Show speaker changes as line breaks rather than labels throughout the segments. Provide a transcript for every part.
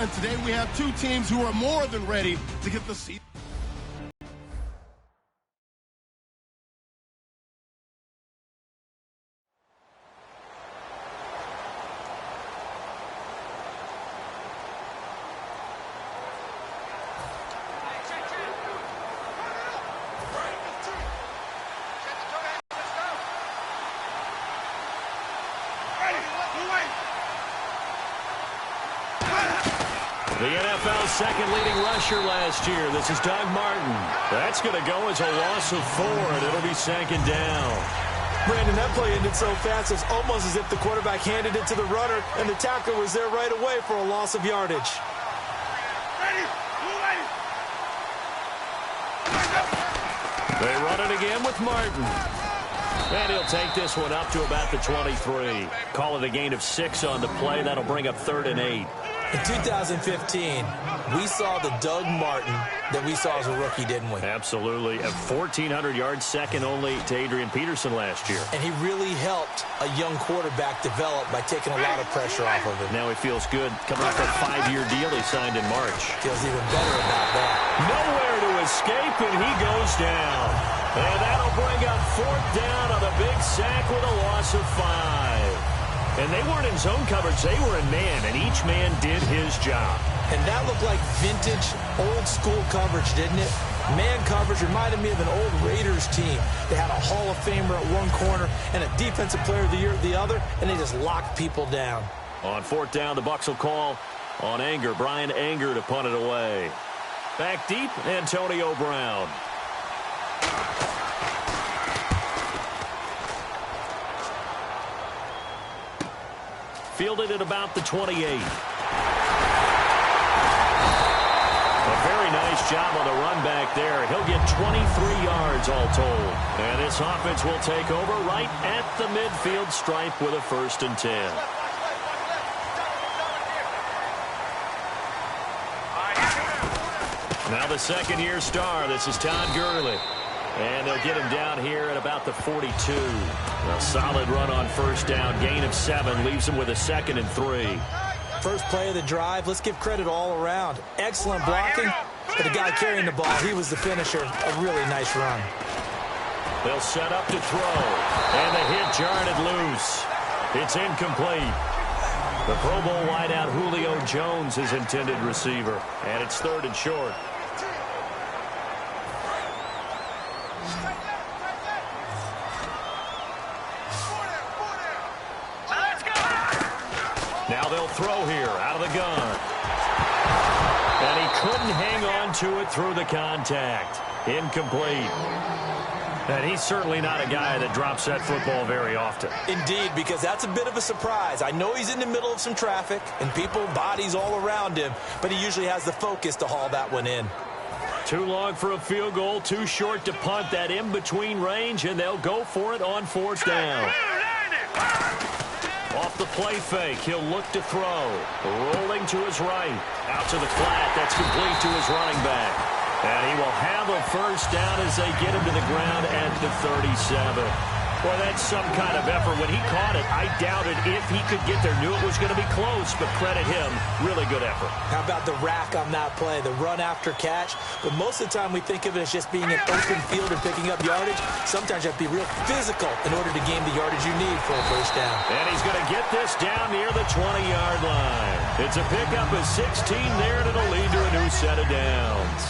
And today we have two teams who are more than ready to get the season.
The NFL's second leading rusher last year. This is Doug Martin. That's going to go as a loss of 4, and it'll be second down.
Brandon, that play ended so fast, it's almost as if the quarterback handed it to the runner, and the tackler was there right away for a loss of yardage.
They run it again with Martin. And he'll take this one up to about the 23. Call it a gain of 6 on the play. That'll bring up 3rd and 8.
In 2015, we saw the Doug Martin that we saw as a rookie, didn't we?
Absolutely. A 1,400 yards, second only to Adrian Peterson last year.
And he really helped a young quarterback develop by taking a lot of pressure off of him.
Now he feels good coming off that 5-year deal he signed in March.
Feels even better about that.
Nowhere to escape, and he goes down. And that'll bring up 4th down on a big sack with a loss of 5. And they weren't in zone coverage. They were in man, and each man did his job.
And that looked like vintage, old-school coverage, didn't it? Man coverage reminded me of an old Raiders team. They had a Hall of Famer at one corner and a Defensive Player of the Year at the other, and they just locked people down.
On 4th down, the Bucs will call on Anger. Brian Anger to punt it away. Back deep, Antonio Brown. Fielded at about the 28. A very nice job on the run back there. He'll get 23 yards all told. And this offense will take over right at the midfield stripe with a 1st and 10. Now the second-year star. This is Todd Gurley. And they'll get him down here at about the 42. A solid run on 1st down. Gain of 7. Leaves him with a 2nd and 3.
First play of the drive. Let's give credit all around. Excellent blocking. But the guy carrying the ball, he was the finisher. A really nice run.
They'll set up to throw. And the hit jarred it loose. It's incomplete. The Pro Bowl wideout Julio Jones is intended receiver. And it's 3rd and short. Now they'll throw here out of the gun. And he couldn't hang on to it through the contact. Incomplete. And he's certainly not a guy that drops that football very often.
Indeed, because that's a bit of a surprise. I know he's in the middle of some traffic and people, bodies all around him, but he usually has the focus to haul that one in.
Too long for a field goal, too short to punt that in-between range, and they'll go for it on 4th down. Off the play fake, he'll look to throw. Rolling to his right. Out to the flat, that's complete to his running back. And he will have a 1st down as they get him to the ground at the 37. Boy, that's some kind of effort. When he caught it, I doubted if he could get there. Knew it was going to be close, but credit him. Really good effort.
How about the rack on that play, the run after catch? But most of the time we think of it as just being an open field and picking up yardage. Sometimes you have to be real physical in order to gain the yardage you need for a 1st down.
And he's going to get this down near the 20-yard line. It's a pickup of 16 there, and it'll lead to a new set of downs.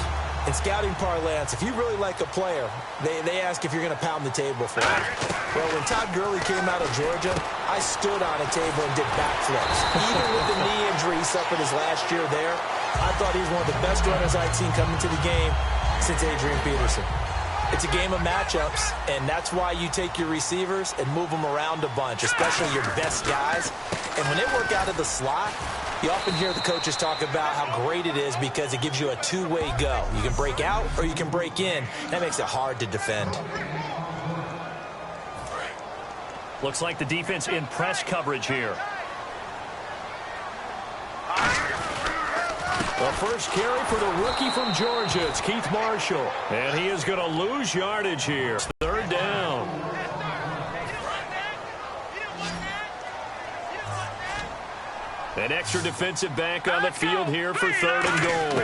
In scouting parlance, if you really like a player, they ask if you're going to pound the table for him. Well, when Todd Gurley came out of Georgia, I stood on a table and did backflips. Even with the knee injury he suffered his last year there, I thought he was one of the best runners I'd seen come into the game since Adrian Peterson. It's a game of matchups, and that's why you take your receivers and move them around a bunch, especially your best guys. And when they work out of the slot, you often hear the coaches talk about how great it is because it gives you a two-way go. You can break out or you can break in. That makes it hard to defend.
Looks like the defense in press coverage here. The first carry for the rookie from Georgia. It's Keith Marshall. And he is going to lose yardage here. 3rd down. An extra defensive back on the field here for 3rd and goal.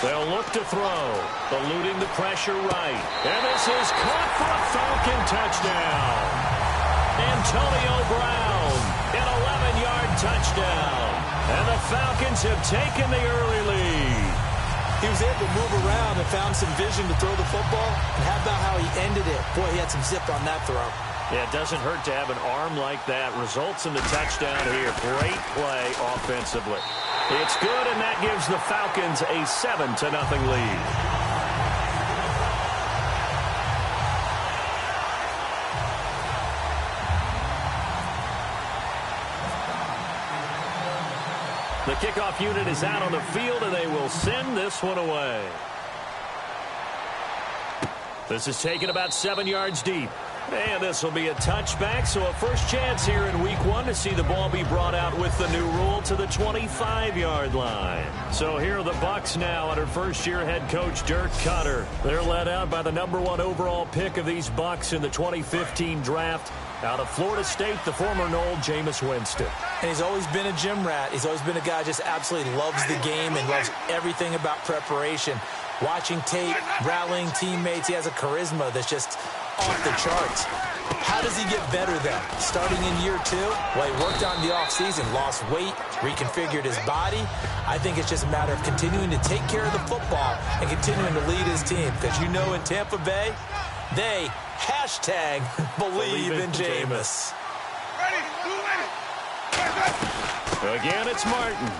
They'll look to throw. Eluding the pressure right. And this is caught for a Falcon touchdown. Antonio Brown, an 11-yard touchdown. And the Falcons have taken the early lead.
He was able to move around and found some vision to throw the football. And how about how he ended it? Boy, he had some zip on that throw.
Yeah, it doesn't hurt to have an arm like that. Results in the touchdown here. Great play offensively. It's good, and that gives the Falcons a 7-0 lead. The kickoff unit is out on the field, and they will send this one away. This is taken about 7 yards deep. And this will be a touchback, so a first chance here in week 1 to see the ball be brought out with the new rule to the 25-yard line. So here are the Bucs now under first-year head coach Dirk Cutter. They're led out by the #1 overall pick of these Bucs in the 2015 draft. Out of Florida State, the former Noel, Jameis Winston.
And he's always been a gym rat. He's always been a guy who just absolutely loves the game and loves everything about preparation. Watching tape, rallying teammates, he has a charisma that's just off the charts. How does he get better then? Starting in year 2? Well, he worked on the offseason, lost weight, reconfigured his body. I think it's just a matter of continuing to take care of the football and continuing to lead his team. Because you know in Tampa Bay, they #believe in Jameis.
Again, it's Martin.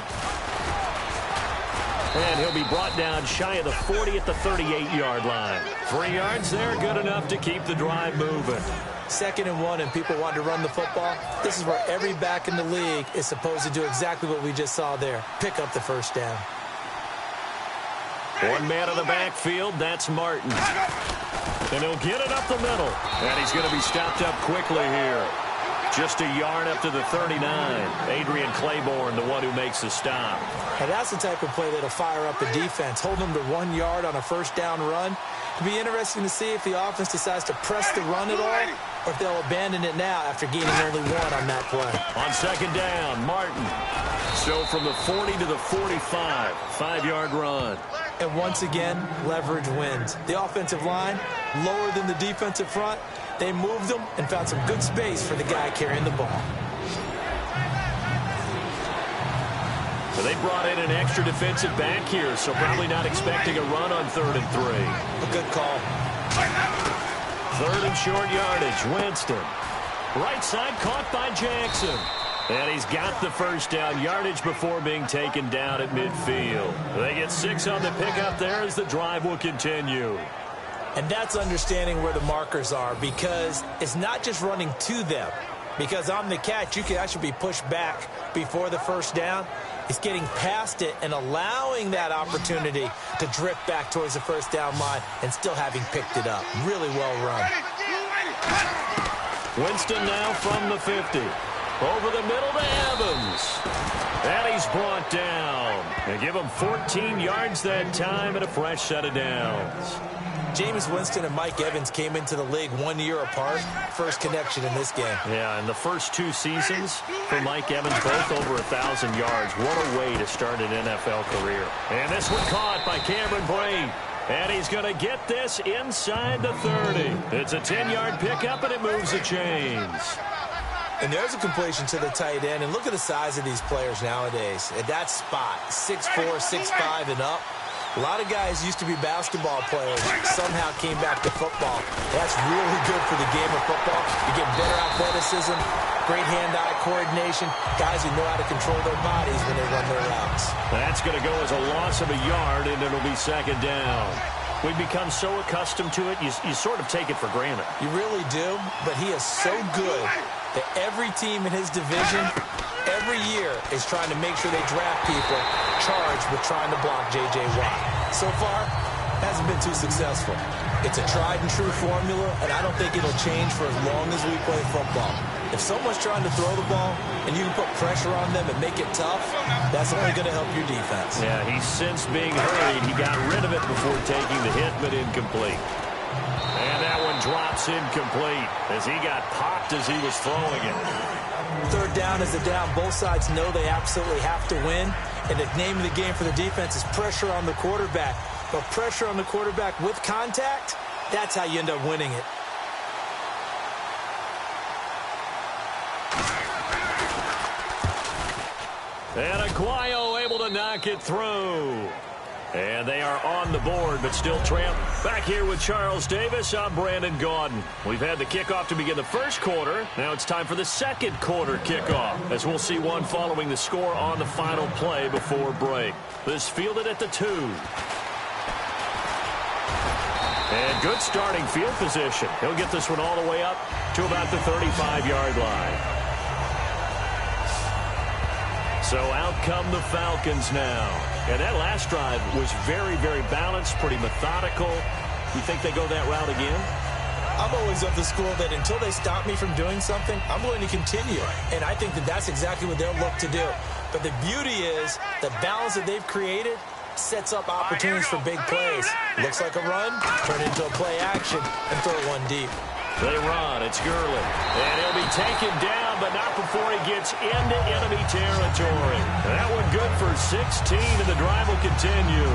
And he'll be brought down shy of the 40 at the 38-yard line. 3 yards there, good enough to keep the drive moving.
2nd and 1, and people want to run the football. This is where every back in the league is supposed to do exactly what we just saw there. Pick up the first down.
One man in the backfield, that's Martin. And he'll get it up the middle. And he's going to be stopped up quickly here. Just a yard up to the 39. Adrian Claiborne, the one who makes the stop.
And that's the type of play that'll fire up the defense. Hold them to 1 yard on a first down run. It'll be interesting to see if the offense decides to press the run at all or if they'll abandon it now after gaining only 1 on that play.
On 2nd down, Martin. So from the 40 to the 45, 5-yard run.
And once again, leverage wins. The offensive line, lower than the defensive front. They moved them and found some good space for the guy carrying the ball.
So they brought in an extra defensive back here, so probably not expecting a run on 3rd and 3.
A good call.
3rd and short yardage, Winston. Right side caught by Jackson. And he's got the first down yardage before being taken down at midfield. They get 6 on the pickup there as the drive will continue.
And that's understanding where the markers are, because it's not just running to them. Because on the catch, you can actually be pushed back before the first down. It's getting past it and allowing that opportunity to drift back towards the first down line and still having picked it up. Really well run.
Winston now from the 50. Over the middle to Evans. And he's brought down. They give him 14 yards that time and a fresh set of downs.
Jameis Winston and Mike Evans came into the league 1 year apart. First connection in this game.
Yeah, in the first 2 seasons for Mike Evans, both over 1,000 yards. What a way to start an NFL career. And this one caught by Cameron Brate. And he's going to get this inside the 30. It's a 10-yard pickup, and it moves the chains.
And there's a completion to the tight end. And look at the size of these players nowadays. At that spot, 6'4", 6'5", and up. A lot of guys used to be basketball players, somehow came back to football. That's really good for the game of football. You get better athleticism, great hand-eye coordination, guys who know how to control their bodies when they run their routes.
That's going to go as a loss of a yard, and it'll be 2nd down. We've become so accustomed to it, you sort of take it for granted.
You really do, but he is so good that every team in his division every year is trying to make sure they draft people charged with trying to block J.J. Watt. So far, hasn't been too successful. It's a tried-and-true formula, and I don't think it'll change for as long as we play football. If someone's trying to throw the ball and you can put pressure on them and make it tough, that's only going to help your defense.
Yeah, he's since being hurried. He got rid of it before taking the hit, but incomplete. And that one drops incomplete as he got popped as he was throwing it.
Third down is a down. Both sides know they absolutely have to win. And the name of the game for the defense is pressure on the quarterback. But pressure on the quarterback with contact, that's how you end up winning it.
And Aguayo able to knock it through. And they are on the board, but still trail. Back here with Charles Davis, I'm Brandon Gaudin. We've had the kickoff to begin the first quarter. Now it's time for the second quarter kickoff, as we'll see one following the score on the final play before break. This fielded at the 2. And good starting field position. He'll get this one all the way up to about the 35-yard line. So out come the Falcons now. And that last drive was very, very balanced, pretty methodical. You think they go that route again?
I'm always of the school that until they stop me from doing something, I'm going to continue. And I think that that's exactly what they'll look to do. But the beauty is the balance that they've created sets up opportunities for big plays. Looks like a run, turn it into a play action, and throw one deep.
They run. It's Gurley. And he'll be taken down, but not before he gets into enemy territory. That one good for 16, and the drive will continue.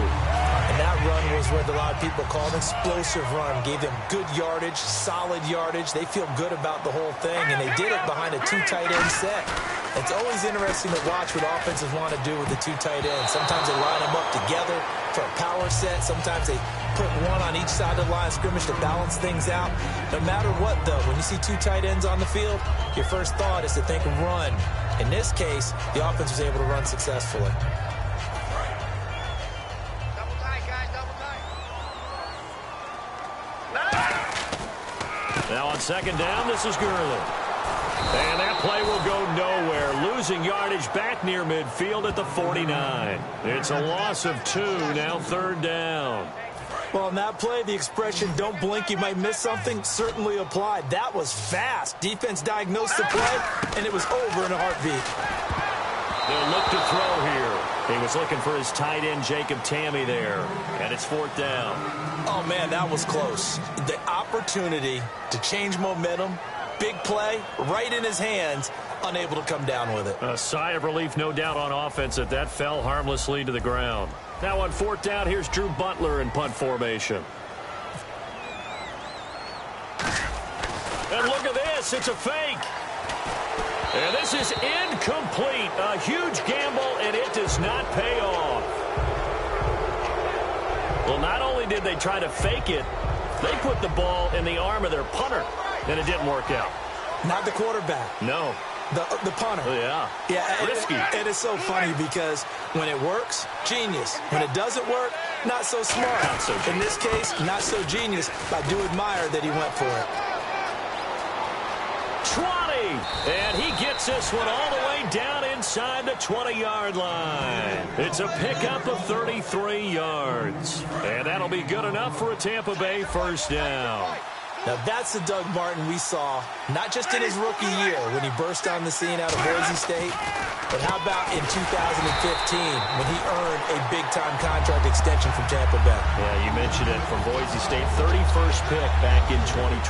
And that run was what a lot of people call an explosive run. Gave them good yardage, solid yardage. They feel good about the whole thing, and they did it behind a 2 tight end set. It's always interesting to watch what offenses want to do with the 2 tight ends. Sometimes they line them up together for a power set. Sometimes they put one on each side of the line of scrimmage to balance things out. No matter what, though, when you see 2 tight ends on the field, your first thought is to think run. In this case, the offense was able to run successfully.
Double tight, guys, double tight.
Now on second down, this is Gurley. And that play will go nowhere. Losing yardage back near midfield at the 49. It's a loss of 2, now third down.
Well, in that play, the expression, don't blink, you might miss something, certainly applied. That was fast. Defense diagnosed the play, and it was over in a heartbeat.
They'll look to throw here. He was looking for his tight end, Jacob Tamme, there. And it's fourth down.
Oh, man, that was close. The opportunity to change momentum, big play, right in his hands, unable to come down with it.
A sigh of relief, no doubt, on offense that fell harmlessly to the ground. Now on fourth down, here's Drew Butler in punt formation. And look at this, it's a fake. And this is incomplete. A huge gamble, and it does not pay off. Well, not only did they try to fake it, they put the ball in the arm of their punter, and it didn't work out.
Not the quarterback.
No.
The punter.
Oh, yeah.
Yeah,
risky.
And it's so funny because when it works, genius. When it doesn't work, not so smart.
Not so genius.
In this case, not so genius. I do admire that he went for it.
20. And he gets this one all the way down inside the 20-yard line. It's a pickup of 33 yards. And that'll be good enough for a Tampa Bay first down.
Now, that's the Doug Martin we saw, not just in his rookie year when he burst on the scene out of Boise State, but how about in 2015 when he earned a big-time contract extension from Tampa Bay?
Yeah, you mentioned it, from Boise State, 31st pick back in 2012.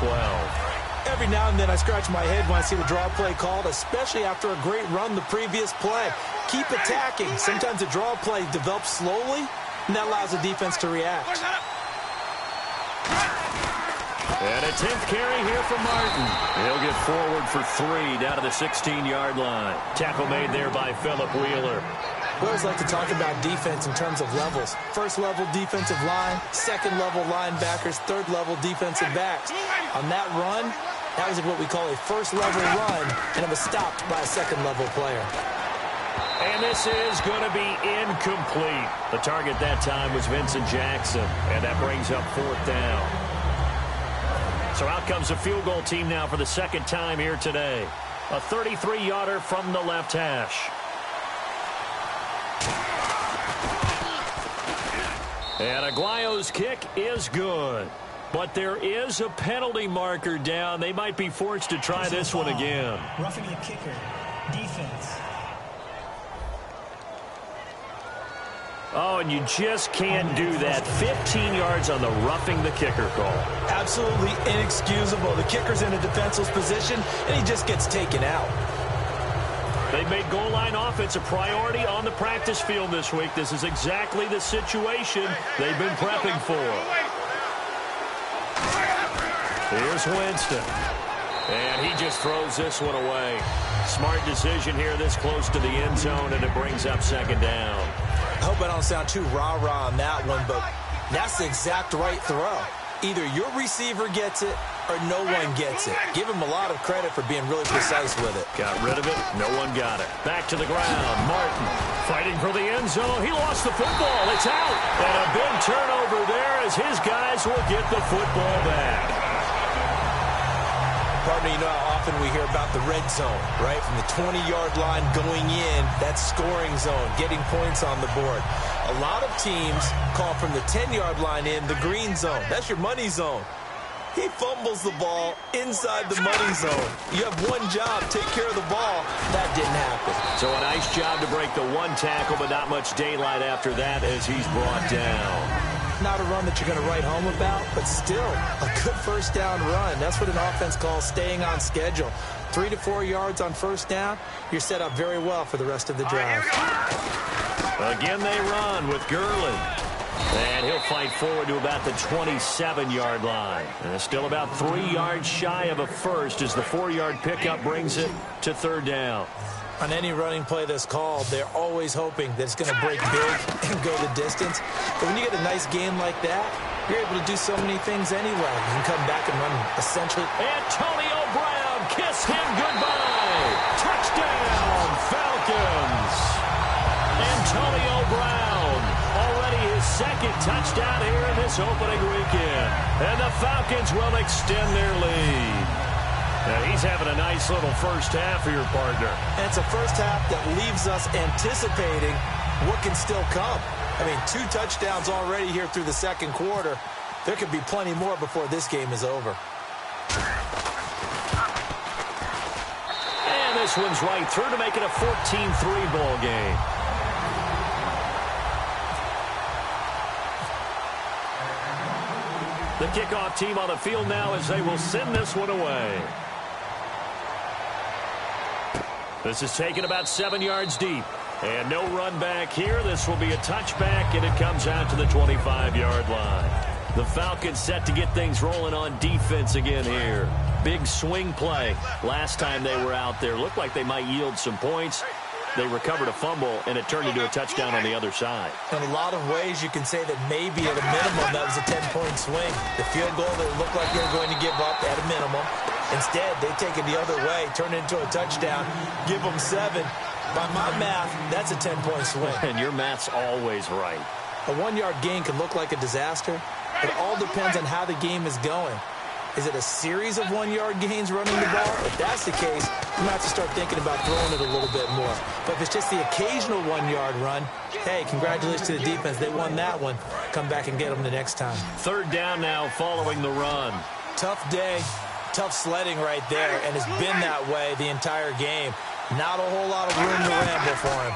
Every now and then I scratch my head when I see the draw play called, especially after a great run the previous play. Keep attacking. Sometimes the draw play develops slowly, and that allows the defense to react.
And a 10th carry here for Martin. He'll get forward for 3 down to the 16-yard line. Tackle made there by Phillip Wheeler.
We always like to talk about defense in terms of levels. First-level defensive line, second-level linebackers, third-level defensive backs. On that run, that was what we call a first-level run, and it was stopped by a second-level player.
And this is going to be incomplete. The target that time was Vincent Jackson, and that brings up fourth down. So out comes the field goal team now for the second time here today. A 33-yarder from the left hash. And Aguayo's kick is good. But there is a penalty marker down. They might be forced to try this one again.
Roughing the kicker. Defense.
Oh, and you just can't do that. 15 yards on the roughing the kicker call.
Absolutely inexcusable. The kicker's in a defenseless position, and he just gets taken out.
They've made goal line offense a priority on the practice field this week. This is exactly the situation they've been prepping for. Here's Winston. And he just throws this one away. Smart decision here this close to the end zone, and it brings up second down.
I hope I don't sound too rah-rah on that one, but that's the exact right throw. Either your receiver gets it or no one gets it. Give him a lot of credit for being really precise with it.
Got rid of it. No one got it. Back to the ground. Martin fighting for the end zone. He lost the football. It's out. And a big turnover there as his guys will get the football back.
Partner, you know how often we hear about the red zone, right? From the 20-yard line going in, that scoring zone, getting points on the board. A lot of teams call from the 10-yard line in the green zone. That's your money zone. He fumbles the ball inside the money zone. You have one job, take care of the ball. That didn't happen.
So a nice job to break the one tackle, but not much daylight after that as he's brought down.
Not a run that you're going to write home about, but still a good first down run. That's what an offense calls staying on schedule. 3 to 4 yards on first down, you're set up very well for the rest of the drive.
Again, they run with Gurley. And he'll fight forward to about the 27-yard line. And it's still about 3 yards shy of a first as the 4-yard pickup brings it to third down.
On any running play that's called, they're always hoping that it's going to break big and go the distance. But when you get a nice game like that, you're able to do so many things anyway. You can come back and run essentially.
Antonio Brown, kiss him goodbye. Touchdown, Falcons. Antonio Brown, already his second touchdown here in this opening weekend. And the Falcons will extend their lead. And he's having a nice little first half here, partner.
And it's a first half that leaves us anticipating what can still come. I mean, 2 touchdowns already here through the second quarter. There could be plenty more before this game is over.
And this one's right through to make it a 14-3 ball game. The kickoff team on the field now as they will send this one away. This is taken about 7 yards deep. And no run back here. This will be a touchback, and it comes out to the 25-yard line. The Falcons set to get things rolling on defense again here. Big swing play last time they were out there. Looked like they might yield some points. They recovered a fumble, and it turned into a touchdown on the other side.
In a lot of ways, you can say that maybe at a minimum that was a 10-point swing. The field goal that looked like they were going to give up at a minimum. Instead, they take it the other way, turn it into a touchdown, give them 7. By my math, that's a 10-point swing.
And your math's always right.
A 1-yard gain can look like a disaster. It all depends on how the game is going. Is it a series of 1-yard gains running the ball? If that's the case, you might have to start thinking about throwing it a little bit more. But if it's just the occasional 1-yard run, hey, congratulations to the defense. They won that one. Come back and get them the next time.
Third down now following the run.
Tough day, tough sledding right there, and it's been that way the entire game. Not a whole lot of room to ramble for him.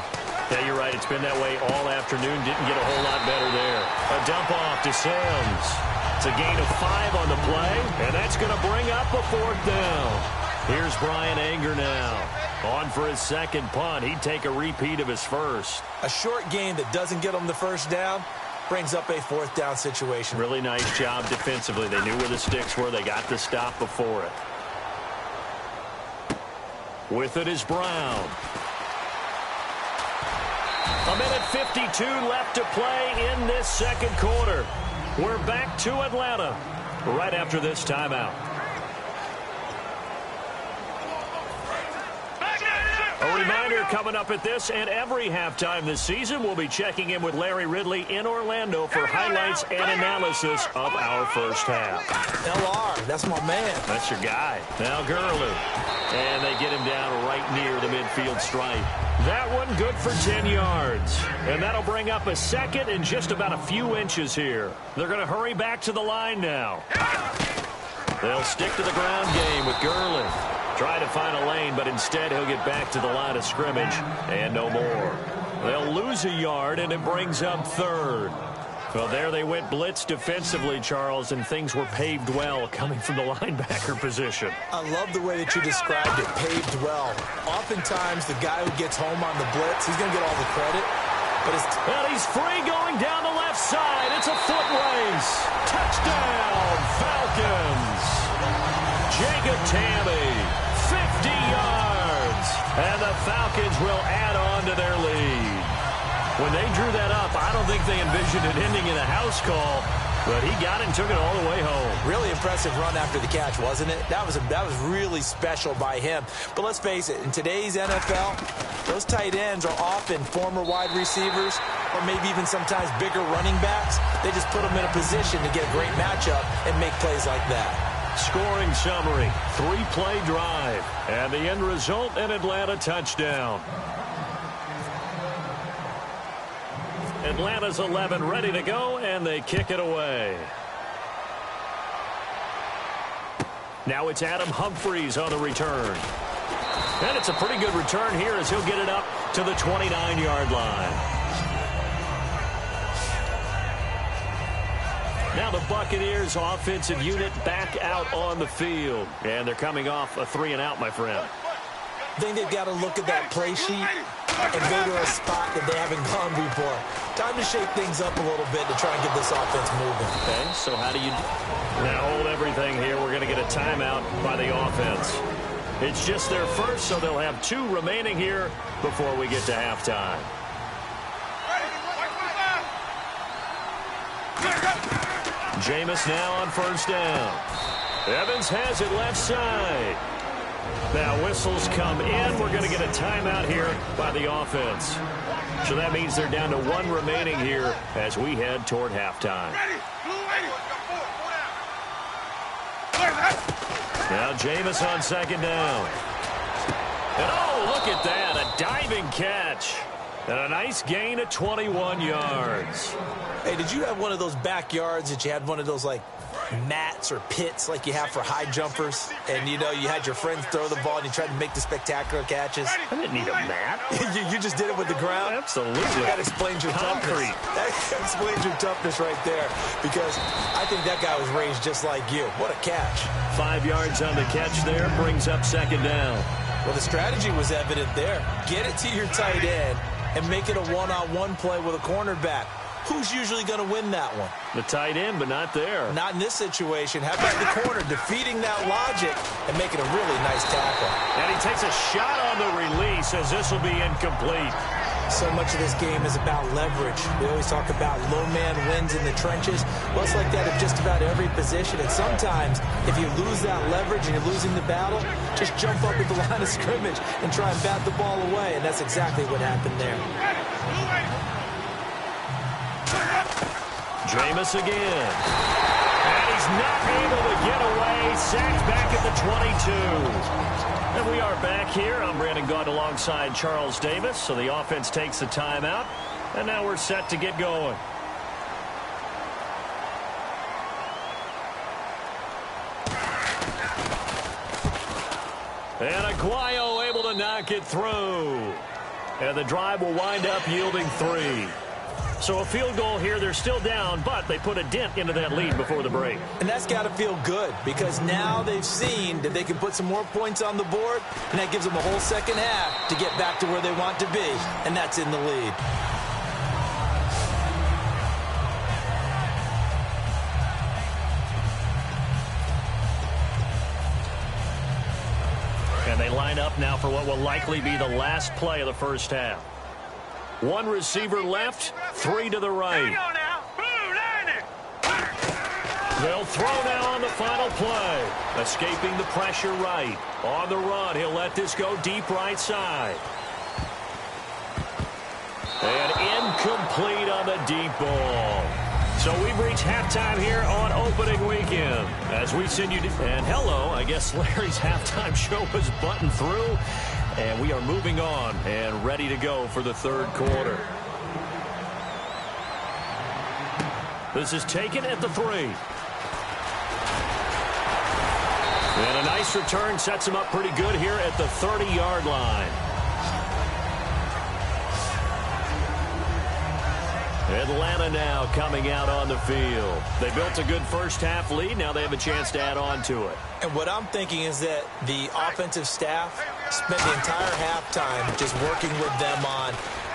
Yeah, you're right. It's been that way all afternoon. Didn't get a whole lot better there. A dump off to Sims. It's a gain of 5 on the play, and that's going to bring up a 4th down. Here's Brian Anger now. On for his second punt. He'd take a repeat of his first.
A short gain that doesn't get him the first down brings up a 4th down situation.
Really nice job defensively. They knew where the sticks were. They got the stop before it. With it is Brown. A minute 52 left to play in this second quarter. We're back to Atlanta right after this timeout. A reminder coming up at this and every halftime this season, we'll be checking in with Larry Ridley in Orlando for highlights and analysis of our first half.
LR, that's my man.
That's your guy. Now Gurley. And they get him down right near the midfield stripe. That one good for 10 yards. And that'll bring up a second and just about a few inches here. They're going to hurry back to the line now. They'll stick to the ground game with Gurley. Try to find a lane, but instead he'll get back to the line of scrimmage and no more. They'll lose a yard, and it brings up third. Well, there they went blitz defensively, Charles, and things were paved well coming from the linebacker position.
I love the way that you described it, paved well. Oftentimes, the guy who gets home on the blitz, he's going to get all the credit.
And he's free going down the left side. It's a foot race. Touchdown, Falcons. Jacob Tamme, 50 yards. And the Falcons will add on to their lead. When they drew that up, I don't think they envisioned it ending in a house call, but he got it and took it all the way home.
Really impressive run after the catch, wasn't it? That was really special by him. But let's face it, in today's NFL, those tight ends are often former wide receivers or maybe even sometimes bigger running backs. They just put them in a position to get a great matchup and make plays like that.
Scoring summary, 3-play drive, and the end result, an Atlanta touchdown. Atlanta's 11 ready to go, and they kick it away. Now it's Adam Humphries on the return. And it's a pretty good return here as he'll get it up to the 29-yard line. Now the Buccaneers offensive unit back out on the field. And they're coming off a 3-and-out, my friend.
I think they've got to look at that play sheet and go to a spot that they haven't gone before. Time to shake things up a little bit to try and get this offense moving.
Okay, so how do you... Now hold everything here. We're going to get a timeout by the offense. It's just their first, so they'll have 2 remaining here before we get to halftime. Jameis now on first down. Evans has it left side. Now whistles come in. We're going to get a timeout here by the offense. So that means they're down to 1 remaining here as we head toward halftime. Now Jameis on second down. And oh, look at that. A diving catch. And a nice gain of 21 yards.
Hey, did you have one of those backyards that you had one of those, like, mats or pits like you have for high jumpers? And, you know, you had your friends throw the ball and you tried to make the spectacular catches?
I didn't need a mat.
you just did it with the ground?
Absolutely.
That explains your toughness. That explains your toughness right there. Because I think that guy was raised just like you. What a catch.
5 yards on the catch there. Brings up second down.
Well, the strategy was evident there. Get it to your tight end and make it a one-on-one play with a cornerback. Who's usually going to win that one?
The tight end, but not there.
Not in this situation. How about the corner defeating that logic and making a really nice tackle?
And he takes a shot on the release as this will be incomplete.
So much of this game is about leverage. We always talk about low man wins in the trenches. Well, it's like that at just about every position. And sometimes, if you lose that leverage and you're losing the battle, just jump up at the line of scrimmage and try and bat the ball away. And that's exactly what happened there.
Jameis again. And he's not able to get away. Sacked back at the 22. And we are back here. I'm Brandon Gaunt alongside Charles Davis. So the offense takes the timeout. And now we're set to get going. And Aguayo able to knock it through. And the drive will wind up yielding 3. So a field goal here. They're still down, but they put a dent into that lead before the break.
And that's got to feel good because now they've seen that they can put some more points on the board, and that gives them a whole second half to get back to where they want to be, and that's in the lead.
And they line up now for what will likely be the last play of the first half. 1 receiver left, 3 to the right. They'll throw now on the final play. Escaping the pressure right. On the run, he'll let this go deep right side. And incomplete on the deep ball. So we've reached halftime here on opening weekend. As we send you to... And hello, I guess Larry's halftime show was buttoned through. And we are moving on and ready to go for the third quarter. This is taken at the 3. And a nice return sets him up pretty good here at the 30-yard line. Atlanta now coming out on the field. They built a good first-half lead. Now they have a chance to add on to it.
And what I'm thinking is that the offensive staff spent the entire halftime just working with them on,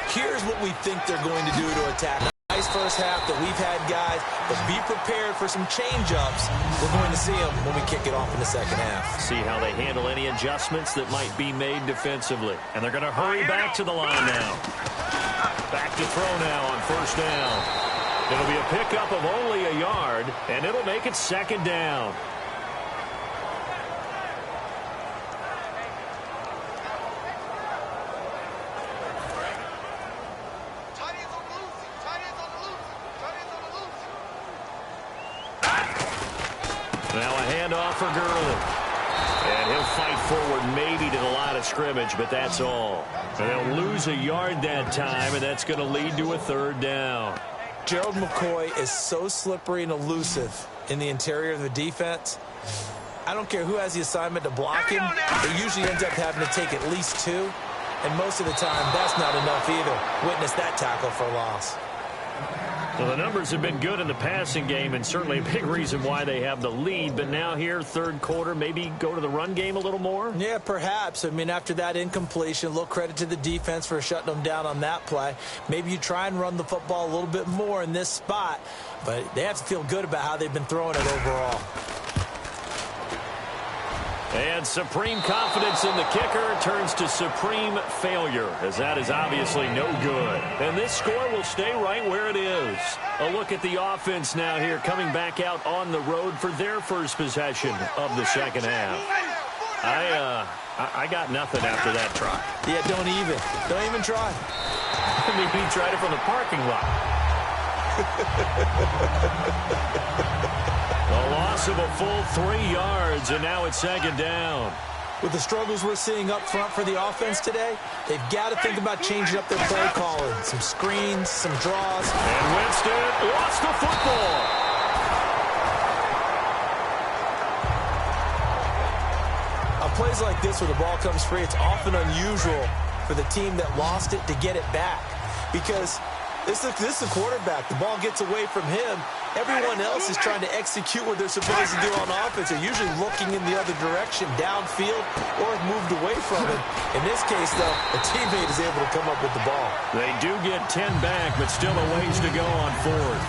here's what we think they're going to do to attack. Nice first half that we've had, guys, but be prepared for some change-ups. We're going to see them when we kick it off in the second half.
See how they handle any adjustments that might be made defensively. And they're going to hurry back to the line now. Back to throw now on first down. It'll be a pickup of only a yard, and it'll make it second down. Now a handoff for Gurley. And he'll fight forward maybe to the line of scrimmage, but that's all. And they'll lose a yard that time, and that's going to lead to a third down.
Gerald McCoy is so slippery and elusive in the interior of the defense. I don't care who has the assignment to block him. It usually ends up having to take at least two. And most of the time, that's not enough either. Witness that tackle for loss.
So the numbers have been good in the passing game, and certainly a big reason why they have the lead. But now here, third quarter, maybe go to the run game a little more?
Yeah, perhaps. I mean, after that incompletion, a little credit to the defense for shutting them down on that play. Maybe you try and run the football a little bit more in this spot, but they have to feel good about how they've been throwing it overall.
And supreme confidence in the kicker turns to supreme failure, as that is obviously no good. And this score will stay right where it is. A look at the offense now here, coming back out on the road for their first possession of the second half. I got nothing after that try.
Yeah, don't even try.
I mean, he tried it from the parking lot. A loss of a full 3 yards, and now it's second down.
With the struggles we're seeing up front for the offense today, they've got to think about changing up their play calling. Some screens, some draws.
And Winston lost the football.
On plays like this where the ball comes free, it's often unusual for the team that lost it to get it back. Because this is a quarterback. The ball gets away from him. Everyone else is trying to execute what they're supposed to do on offense. They're usually looking in the other direction, downfield, or have moved away from it. In this case, though, a teammate is able to come up with the ball.
They do get 10 back, but still a ways to go on fourth.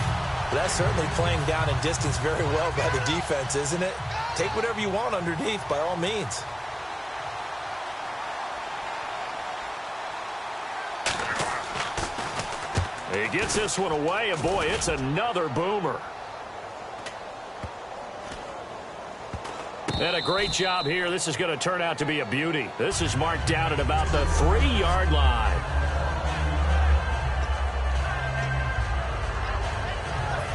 That's certainly playing down in distance very well by the defense, isn't it? Take whatever you want underneath, by all means.
He gets this one away, and boy, it's another boomer. And a great job here. This is going to turn out to be a beauty. This is marked down at about the 3-yard line.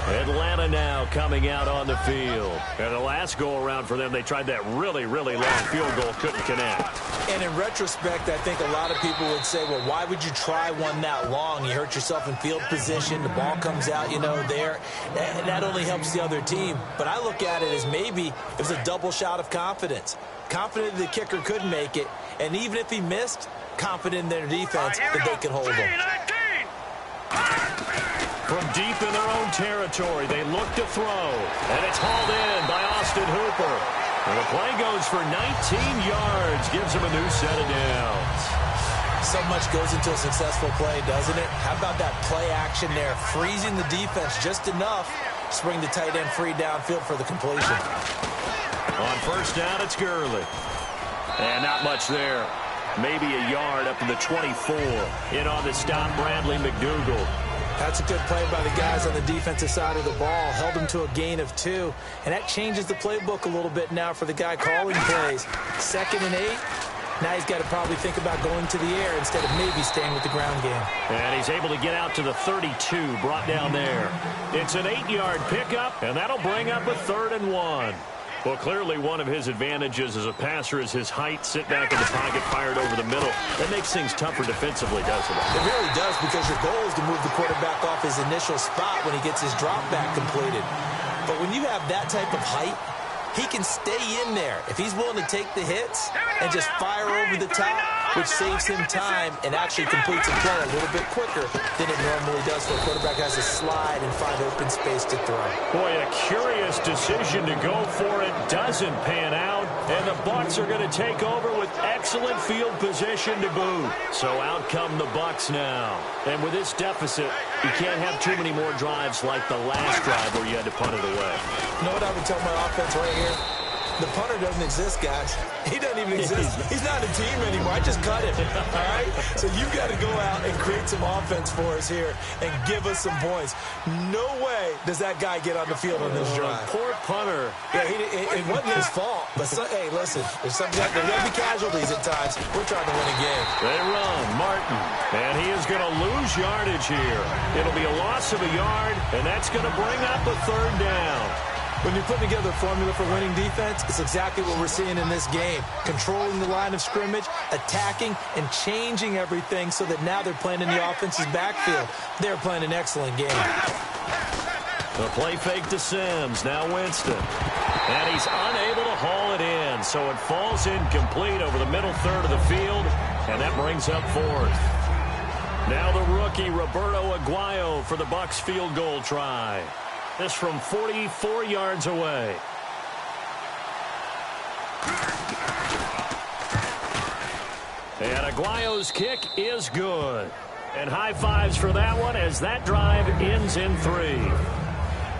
Atlanta now coming out on the field. And the last go-around for them, they tried that really, really long field goal, couldn't connect.
And in retrospect, I think a lot of people would say, well, why would you try one that long? You hurt yourself in field position. The ball comes out, there. That only helps the other team. But I look at it as maybe it was a double shot of confidence. Confident the kicker could make it. And even if he missed, confident in their defense that they could hold him.
From deep in their own territory, they look to throw. And it's hauled in by Austin Hooper. And the play goes for 19 yards. Gives him a new set of downs.
So much goes into a successful play, doesn't it? How about that play action there? Freezing the defense just enough to bring the tight end free downfield for the completion.
On first down, it's Gurley. And not much there. Maybe a yard up to the 24. In on the stop, Bradley McDougald.
That's a good play by the guys on the defensive side of the ball. Held them to a gain of 2. And that changes the playbook a little bit now for the guy calling plays. 2nd and 8. Now he's got to probably think about going to the air instead of maybe staying with the ground game.
And he's able to get out to the 32, brought down there. It's an 8-yard pickup, and that'll bring up a 3rd and 1. Well, clearly one of his advantages as a passer is his height. Sit back in the pocket, fired over the middle. That makes things tougher defensively, doesn't it?
It really does, because your goal is to move the quarterback off his initial spot when he gets his drop back completed. But when you have that type of height, he can stay in there. If he's willing to take the hits and just fire over the top, which saves him time and actually completes a play a little bit quicker than it normally does when a quarterback has to slide and find open space to throw.
Boy, a curious decision to go for it doesn't pan out, and the Bucs are going to take over with excellent field position to boot. So out come the Bucs now. And with this deficit, you can't have too many more drives like the last drive where you had to punt it away.
You know what I would tell my offense right here? The punter doesn't exist, guys. He doesn't even exist. He's not a team anymore. I just cut him, all right? So you've got to go out and create some offense for us here and give us some points. No way does that guy get on the field on this drive.
Poor punter.
Yeah, it wasn't his fault. But, hey, listen, there's going to be casualties at times. We're trying to win a game.
They run. Martin. And he is going to lose yardage here. It'll be a loss of a yard, and that's going to bring up a third down.
When you put together a formula for winning defense, it's exactly what we're seeing in this game. Controlling the line of scrimmage, attacking, and changing everything so that now they're playing in the offense's backfield. They're playing an excellent game.
The play fake to Sims. Now Winston. And he's unable to haul it in, so it falls incomplete over the middle third of the field, and that brings up fourth. Now the rookie Roberto Aguayo for the Bucs field goal try. This from 44 yards away. And Aguayo's kick is good. And high fives for that one as that drive ends in 3.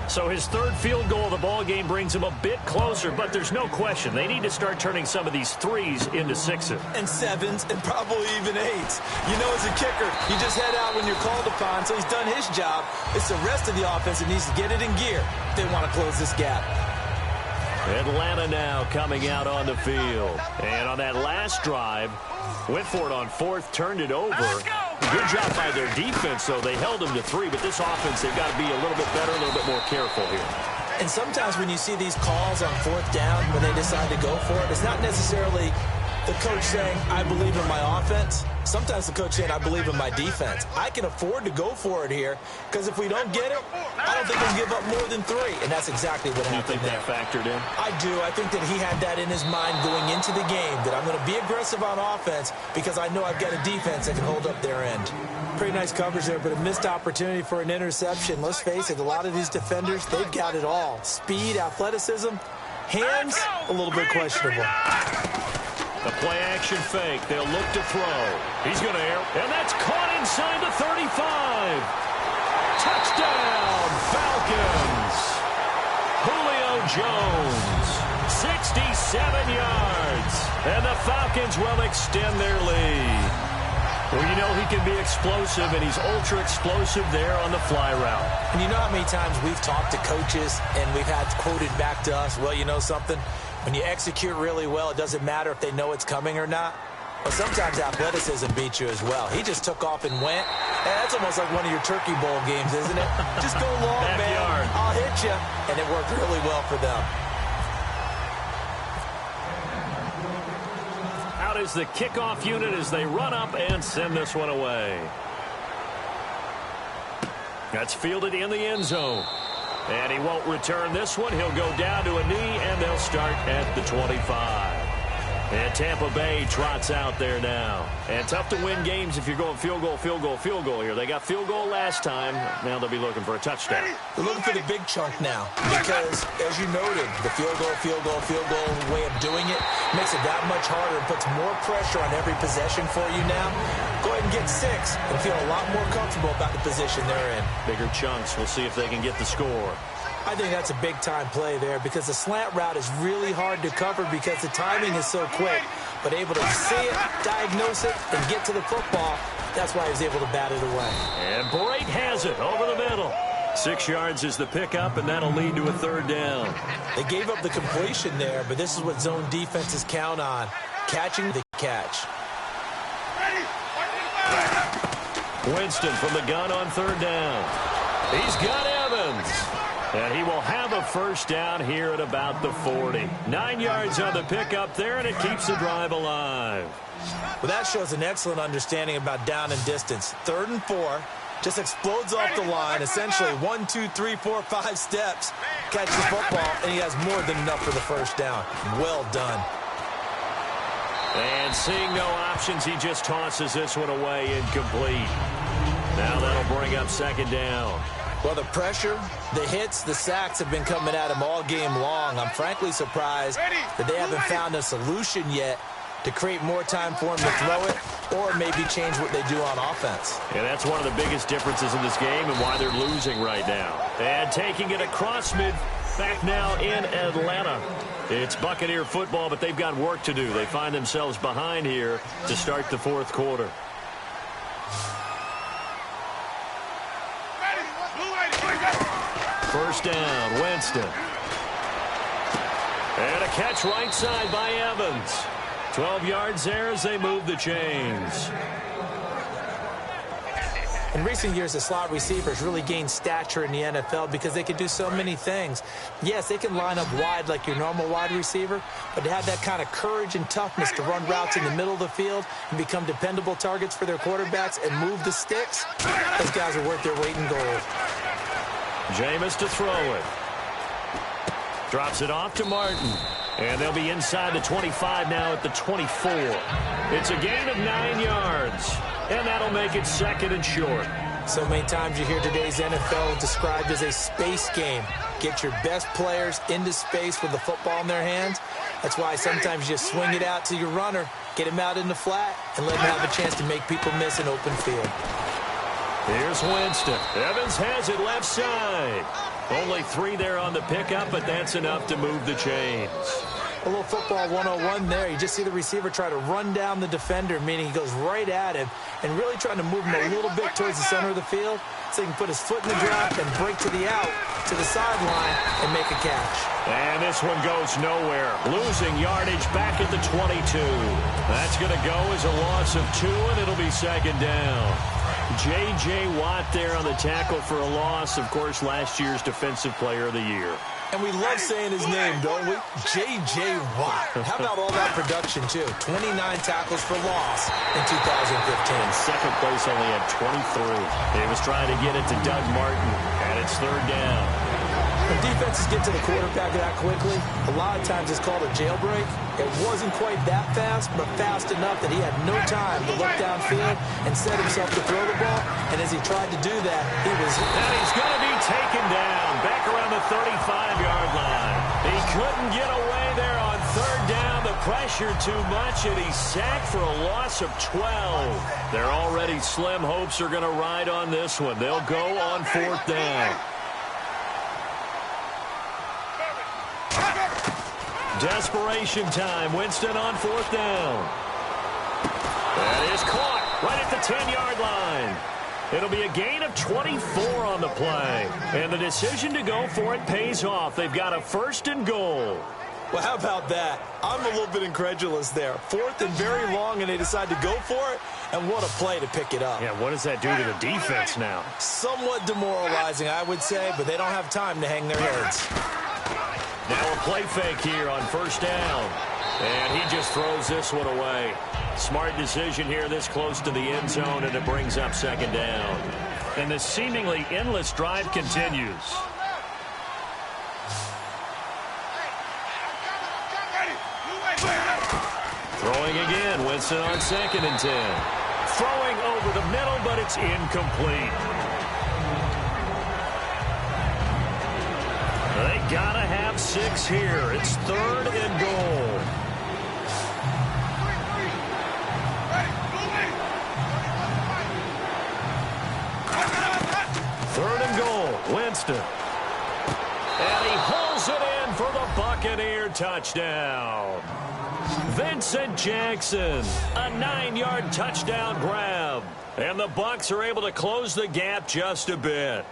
So his third field goal of the ball game brings him a bit closer, but there's no question they need to start turning some of these 3s into 6s.
And 7s and probably even 8s. You know, as a kicker, you just head out when you're called upon, so he's done his job. It's the rest of the offense that needs to get it in gear if they want to close this gap.
Atlanta now coming out on the field. And on that last drive, went for it on 4th, turned it over. Good job by their defense, though. They held them to 3, but this offense, they've got to be a little bit better, a little bit more careful here.
And sometimes when you see these calls on 4th down, when they decide to go for it, it's not necessarily the coach saying, I believe in my offense. Sometimes the coach saying, I believe in my defense. I can afford to go for it here, because if we don't get it, I don't think we'll give up more than 3. And that's exactly what happened there.
You think that factored in?
I do. I think that he had that in his mind going into the game, that I'm going to be aggressive on offense because I know I've got a defense that can hold up their end. Pretty nice coverage there, but a missed opportunity for an interception. Let's face it, a lot of these defenders, they've got it all. Speed, athleticism, hands, a little bit questionable.
The play-action fake. They'll look to throw. He's going to air. And that's caught inside the 35. Touchdown, Falcons. Julio Jones, 67 yards. And the Falcons will extend their lead. Well, you know he can be explosive, and he's ultra-explosive there on the fly route.
And you know how many times we've talked to coaches, and we've had quoted back to us, well, you know something? When you execute really well, it doesn't matter if they know it's coming or not. But sometimes athleticism beats you as well. He just took off and went. And that's almost like one of your Turkey Bowl games, isn't it? Just go long, man. I'll hit you. And it worked really well for them.
Out is the kickoff unit as they run up and send this one away. That's fielded in the end zone. And he won't return this one. He'll go down to a knee, and they'll start at the 25. And Tampa Bay trots out there now. And tough to win games if you're going field goal, field goal, field goal here. They got field goal last time. Now they'll be looking for a touchdown.
They're looking for the big chunk now because, as you noted, the field goal way of doing it makes it that much harder and puts more pressure on every possession for you now. Go ahead and get 6 and feel a lot more comfortable about the position they're in.
Bigger chunks. We'll see if they can get the score.
I think that's a big-time play there because the slant route is really hard to cover because the timing is so quick. But able to see it, diagnose it, and get to the football, that's why he was able to bat it away.
And Brate has it over the middle. 6 yards is the pickup, and that'll lead to a third down.
They gave up the completion there, but this is what zone defenses count on, catching the catch.
Winston from the gun on third down. He's got Evans. And he will have a first down here at about the 40. 9 yards on the pickup there, and it keeps the drive alive.
Well, that shows an excellent understanding about down and distance. 3rd and 4, just explodes off the line, essentially 1, 2, 3, 4, 5 steps, catch the football, and he has more than enough for the first down. Well done.
And seeing no options, he just tosses this one away, incomplete. Now that'll bring up second down.
Well, the pressure, the hits, the sacks have been coming at him all game long. I'm frankly surprised that they haven't found a solution yet to create more time for him to throw it or maybe change what they do on offense.
Yeah, that's one of the biggest differences in this game and why they're losing right now. And taking it across mid, back now in Atlanta. It's Buccaneer football, but they've got work to do. They find themselves behind here to start the fourth quarter. First down, Winston. And a catch right side by Evans. 12 yards there as they move the chains.
In recent years, the slot receivers really gained stature in the NFL because they can do so many things. Yes, they can line up wide like your normal wide receiver, but to have that kind of courage and toughness to run routes in the middle of the field and become dependable targets for their quarterbacks and move the sticks, those guys are worth their weight in gold.
Jameis to throw it. Drops it off to Martin. And they'll be inside the 25 now at the 24. It's a gain of 9 yards. And that'll make it second and short.
So many times you hear today's NFL described as a space game. Get your best players into space with the football in their hands. That's why sometimes you swing it out to your runner, get him out in the flat, and let him have a chance to make people miss an open field.
Here's Winston. Evans has it left side. Only 3 there on the pickup, but that's enough to move the chains.
A little football 101 there. You just see the receiver try to run down the defender, meaning he goes right at him and really trying to move him a little bit towards the center of the field so he can put his foot in the drop and break to the out, to the sideline, and make a catch. And
this one goes nowhere. Losing yardage back at the 22. That's going to go as a loss of 2, and it'll be second down. J.J. Watt there on the tackle for a loss. Of course, last year's Defensive Player of the Year.
And we love saying his name, don't we? J.J. Watt. How about all that production, too? 29 tackles for loss in 2015.
Second place only had 23. He was trying to get it to Doug Martin, and it's third down.
When defenses get to the quarterback that quickly, a lot of times it's called a jailbreak. It wasn't quite that fast, but fast enough that he had no time to look downfield and set himself to throw the ball. And as he tried to do that, he was...
And he's going to be taken down back around the 35-yard line. He couldn't get away there on third down. The pressure too much, and he's sacked for a loss of 12. Their already slim hopes are going to ride on this one. They'll go on fourth down. Desperation time. Winston on fourth down. That is caught right at the 10-yard line. It'll be a gain of 24 on the play. And the decision to go for it pays off. They've got a first and goal.
Well, how about that? I'm a little bit incredulous there. Fourth and very long, and they decide to go for it. And what a play to pick it up.
Yeah, what does that do to the defense now?
Somewhat demoralizing, I would say, but they don't have time to hang their heads.
Now a play fake here on first down. And he just throws this one away. Smart decision here this close to the end zone, and it brings up second down. And the seemingly endless drive continues. Throwing again, Winston on second and 10. Throwing over the middle, but it's incomplete. They gotta have 6 here. It's third and goal. Third and goal, Winston. And he hauls it in for the Buccaneer touchdown. Vincent Jackson, a 9-yard touchdown grab. And the Bucs are able to close the gap just a bit.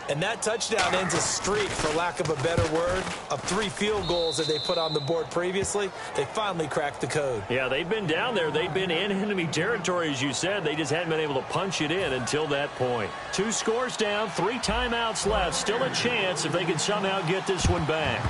And that touchdown ends a streak, for lack of a better word, of 3 field goals that they put on the board previously. They finally cracked the code.
Yeah, they've been down there. They've been in enemy territory, as you said. They just hadn't been able to punch it in until that point. 2 scores down, 3 timeouts left. Still a chance if they can somehow get this one back.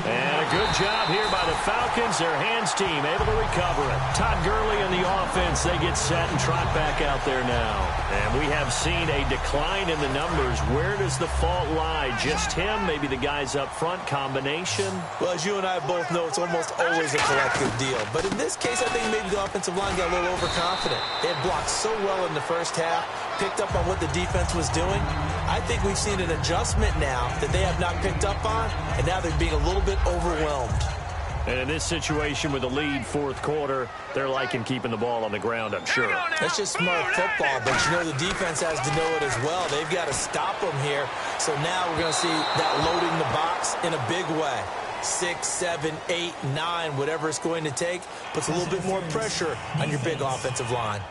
And a good job here by the Falcons. Their hands team able to recover it. Todd Gurley and the offense, they get set and trot back out there now. And we have seen a decline in the numbers. Where does the fault lie? Just him? Maybe the guys up front? Combination?
Well, as you and I both know, it's almost always a collective deal. But in this case, I think maybe the offensive line got a little overconfident. They had blocked so well in the first half, picked up on what the defense was doing. I think we've seen an adjustment now that they have not picked up on, and now they're being a little bit overwhelmed.
And in this situation with the lead fourth quarter, they're liking keeping the ball on the ground, I'm sure.
That's just smart football, but you know the defense has to know it as well. They've got to stop them here. So now we're going to see that loading the box in a big way. 6, 7, 8, 9, whatever it's going to take, puts a little bit more pressure on your big offensive line.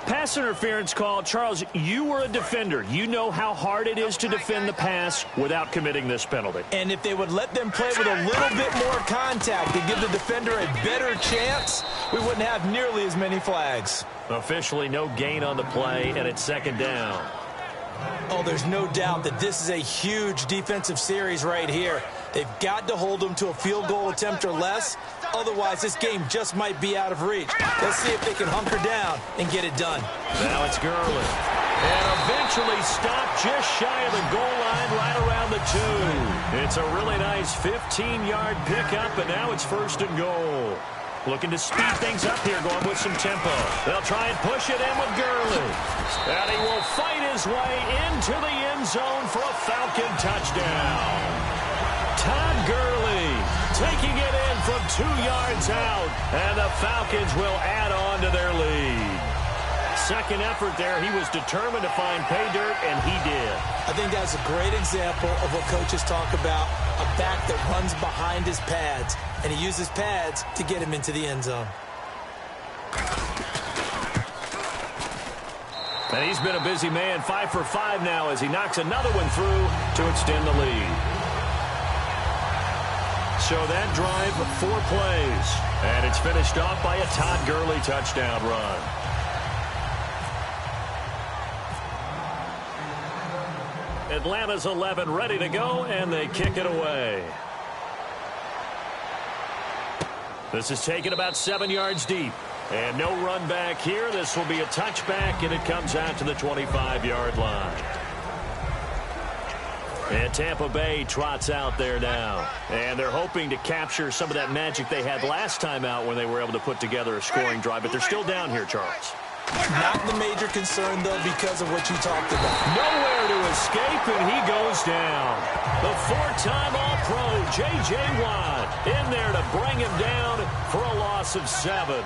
Pass interference call. Charles, you were a defender. You know how hard it is to defend the pass without committing this penalty.
And if they would let them play with a little bit more contact and give the defender a better chance, we wouldn't have nearly as many flags.
Officially no gain on the play, and it's second down.
Oh, there's no doubt that this is a huge defensive series right here. They've got to hold them to a field goal attempt or less. Otherwise, this game just might be out of reach. Let's see if they can hunker down and get it done.
Now it's Gurley. And eventually stopped just shy of the goal line right around the 2. It's a really nice 15-yard pickup, and now it's first and goal. Looking to speed things up here, going with some tempo. They'll try and push it in with Gurley. And he will fight his way into the end zone for a Falcon touchdown. Todd Gurley taking it in from 2 yards out. And the Falcons will add on to their lead. Second effort there, he was determined to find pay dirt, and he did.
I think that's a great example of what coaches talk about, a back that runs behind his pads, and he uses pads to get him into the end zone.
And he's been a busy man, 5 for 5 now as he knocks another one through to extend the lead. So that drive, 4 plays, and it's finished off by a Todd Gurley touchdown run. Atlanta's 11 ready to go, and they kick it away. This is taken about 7 yards deep. And no run back here. This will be a touchback, and it comes out to the 25-yard line. And Tampa Bay trots out there now. And they're hoping to capture some of that magic they had last time out when they were able to put together a scoring drive. But they're still down here, Charles.
Not the major concern, though, because of what you talked about.
Nowhere to escape, and he goes down. The 4-time All-Pro, J.J. Watt, in there to bring him down for a loss of 7.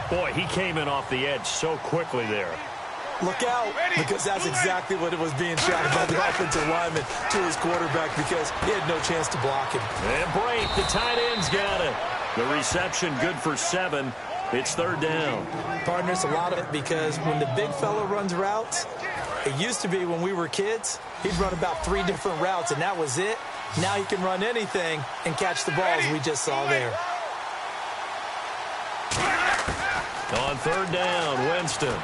Boy, he came in off the edge so quickly there.
Look out, because that's exactly what it was being shouted by the offensive lineman to his quarterback because he had no chance to block him.
And break, the tight end's got it. The reception good for 7. It's third down.
Partners, a lot of it because when the big fella runs routes, it used to be when we were kids, he'd run about 3 different routes, and that was it. Now he can run anything and catch the balls we just saw there.
On third down, Winston.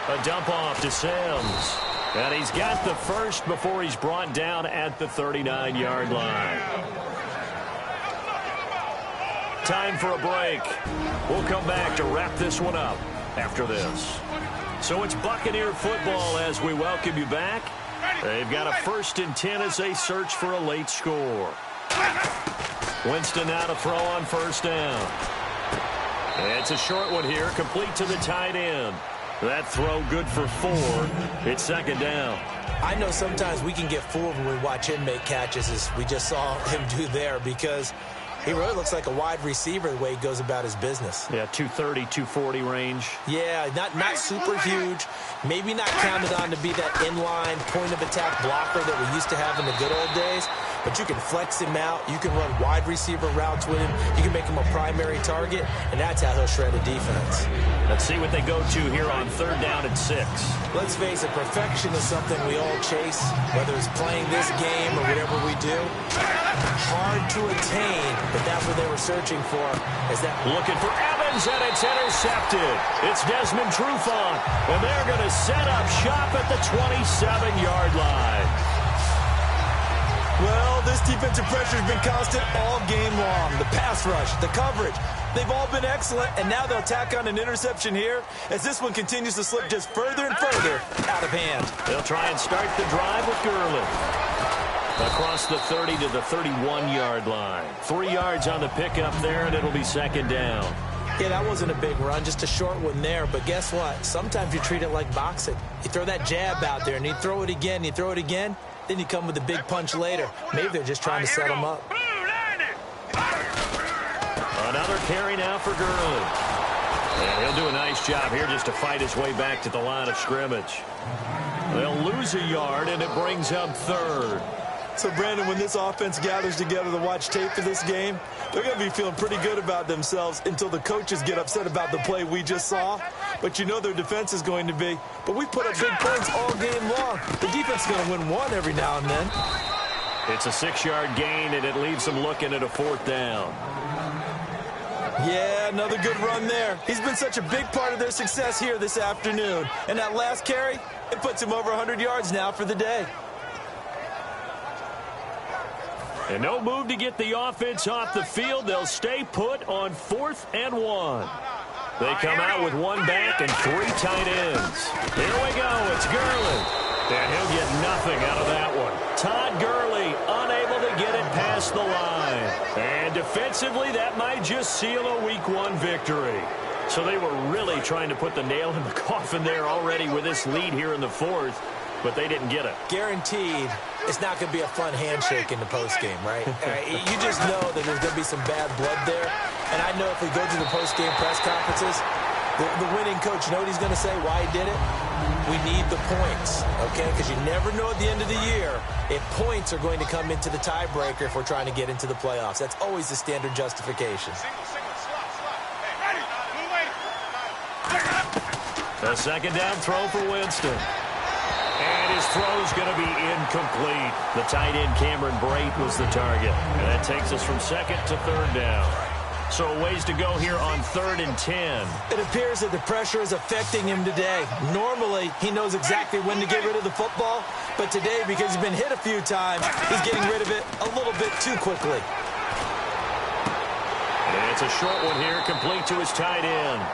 A dump off to Sims. And he's got the first before he's brought down at the 39-yard line. Time for a break. We'll come back to wrap this one up after this. So it's Buccaneer football as we welcome you back. They've got a 1st and 10 as they search for a late score. Winston now to throw on first down. It's a short one here, complete to the tight end. That throw good for 4. It's second down.
I know sometimes we can get fooled when we watch him make catches, as we just saw him do there, because he really looks like a wide receiver the way he goes about his business.
Yeah, 230, 240 range.
Yeah, not super huge. Maybe not counted on to be that inline point-of-attack blocker that we used to have in the good old days. But you can flex him out. You can run wide receiver routes with him. You can make him a primary target, and that's how he'll shred a defense.
Let's see what they go to here on third down and 6.
Let's face it, perfection is something we all chase, whether it's playing this game or whatever we do. Hard to attain, but that's what they were searching for. Is that
looking for Evans, and it's intercepted. It's Desmond Trufant, and they're going to set up shop at the 27-yard line.
Well, this defensive pressure has been constant all game long. The pass rush, the coverage, they've all been excellent, and now they'll tack on an interception here as this one continues to slip just further and further out of hand.
They'll try and start the drive with Gurley. Across the 30 to the 31-yard line. 3 yards on the pickup there, and it'll be second down.
Yeah, that wasn't a big run, just a short one there. But guess what? Sometimes you treat it like boxing. You throw that jab out there, and you throw it again, you throw it again, then you come with a big punch later. Maybe they're just trying to set them up.
Another carry now for Gurley. And he'll do a nice job here just to fight his way back to the line of scrimmage. They'll lose a yard, and it brings up third.
So, Brandon, when this offense gathers together to watch tape for this game, they're going to be feeling pretty good about themselves until the coaches get upset about the play we just saw. But you know their defense is going to be. But we put up big points all game long. The defense is going to win one every now and then.
It's a 6-yard gain, and it leaves them looking at a fourth down.
Yeah, another good run there. He's been such a big part of their success here this afternoon. And that last carry, it puts him over 100 yards now for the day.
And no move to get the offense off the field. They'll stay put on 4th and 1. They come out with one back and 3 tight ends. Here we go. It's Gurley. And he'll get nothing out of that one. Todd Gurley unable to get it past the line. And defensively, that might just seal a Week 1 victory. So they were really trying to put the nail in the coffin there already with this lead here in the 4th. But they didn't get it.
Guaranteed, it's not going to be a fun handshake in the postgame, right? You just know that there's going to be some bad blood there. And I know if we go to the postgame press conferences, the winning coach, you know what he's going to say, why he did it? We need the points, okay? Because you never know at the end of the year if points are going to come into the tiebreaker if we're trying to get into the playoffs. That's always the standard justification.
A second down throw for Winston. And his throw's going to be incomplete. The tight end, Cameron Brate, was the target. And that takes us from 2nd to 3rd down. So a ways to go here on 3rd and 10.
It appears that the pressure is affecting him today. Normally, he knows exactly when to get rid of the football. But today, because he's been hit a few times, he's getting rid of it a little bit too quickly.
And it's a short one here, complete to his tight end.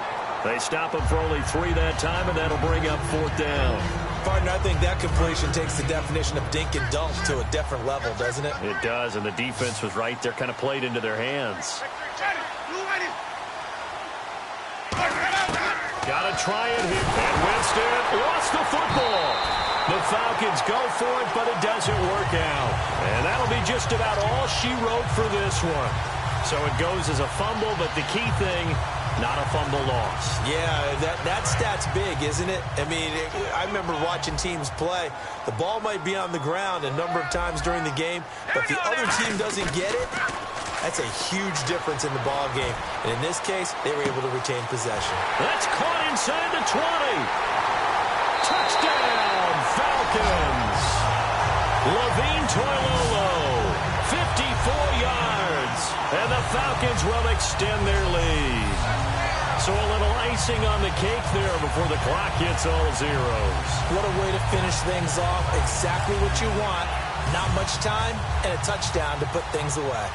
They stop him for only 3 that time, and that'll bring up 4th down.
Partner, I think that completion takes the definition of dink and dunk to a different level, doesn't it?
It does, and the defense was right there, kind of played into their hands. Got to try it here. And Winston lost the football. The Falcons go for it, but it doesn't work out. And that'll be just about all she wrote for this one. So it goes as a fumble, but the key thing, not a fumble loss.
Yeah, that stat's big, isn't it? I mean, I remember watching teams play. The ball might be on the ground a number of times during the game, but if the other team doesn't get it, that's a huge difference in the ball game. And in this case, they were able to retain possession.
That's caught inside the 20. Touchdown, Falcons. Levine Toilolo, 54 yards. And the Falcons will extend their lead. So a little icing on the cake there before the clock hits all zeros.
What a way to finish things off. Exactly what you want. Not much time and a touchdown to put things away.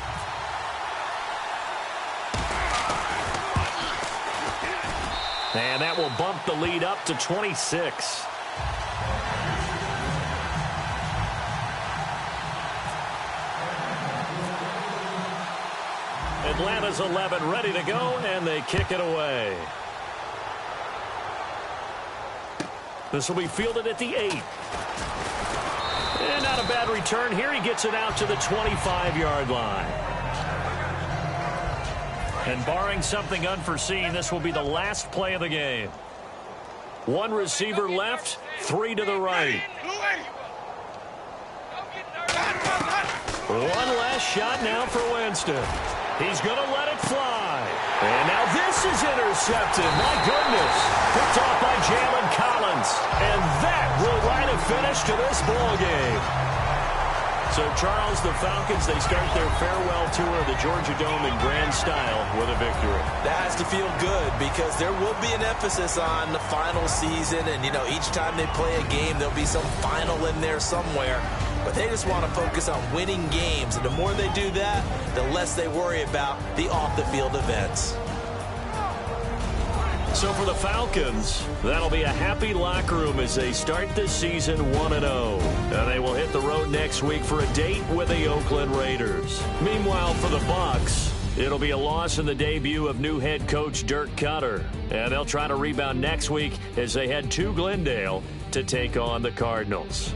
And that will bump the lead up to 26. Atlanta's 11 ready to go, and they kick it away. This will be fielded at the 8. And not a bad return here. He gets it out to the 25-yard line. And barring something unforeseen, this will be the last play of the game. 1 receiver left, 3 to the right. 1 last shot now for Winston. He's going to let it fly. And now this is intercepted. My goodness. Picked off by Jalen Collins. And that will write a finish to this ball game. So, Charles, the Falcons, they start their farewell tour of the Georgia Dome in grand style with a victory.
That has to feel good because there will be an emphasis on the final season. And, you know, each time they play a game, there'll be some final in there somewhere. but they just want to focus on winning games. And the more they do that, the less they worry about the off-the-field events.
So for the Falcons, that'll be a happy locker room as they start this season 1-0. And they will hit the road next week for a date with the Oakland Raiders. Meanwhile, for the Bucs, it'll be a loss in the debut of new head coach Dirk Cutter. And they'll try to rebound next week as they head to Glendale to take on the Cardinals.